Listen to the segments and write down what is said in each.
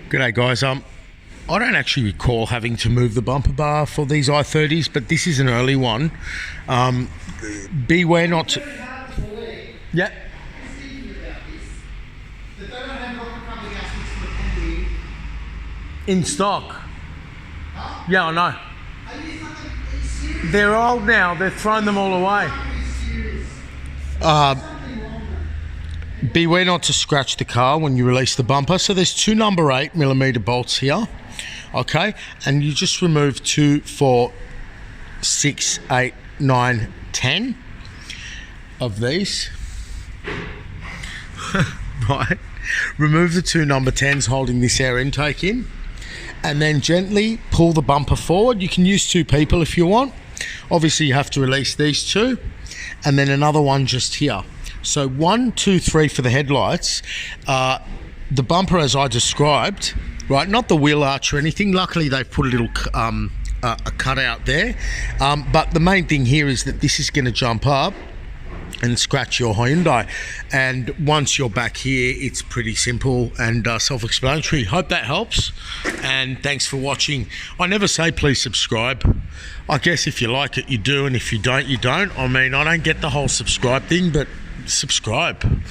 G'day guys. I don't actually recall having to move the bumper bar for these i30s, but this is an early one. Beware not to... Yeah. In stock. Yeah, I know. They're old now. They've thrown them all away. Beware not to scratch the car when you release the bumper. So there's two number 8mm bolts here, okay, and you just remove 2, 4, 6, 8, 9, 10 of these. Right, remove the two number 10s holding this air intake in, and then gently pull the bumper forward. You can use two people if you want. Obviously you have to release these two, and then another one just here. So 1, 2, 3 for the headlights. The bumper as I described, right, not the wheel arch or anything. Luckily they've put a little a cutout there. But the main thing here is that this is going to jump up and scratch your Hyundai. And once you're back here, it's pretty simple and self-explanatory. Hope that helps. And thanks for watching. I never say please subscribe. I guess if you like it, you do. And if you don't, you don't. I mean, I don't get the whole subscribe thing, but subscribe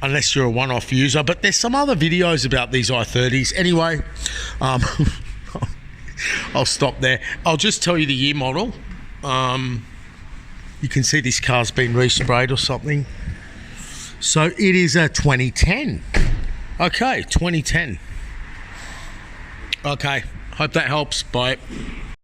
unless you're a one-off user. But there's some other videos about these i30s anyway. I'll stop there. I'll just tell you the year model. You can see this car's been resprayed or something, so it is a 2010. Okay, 2010. Okay, hope that helps. Bye.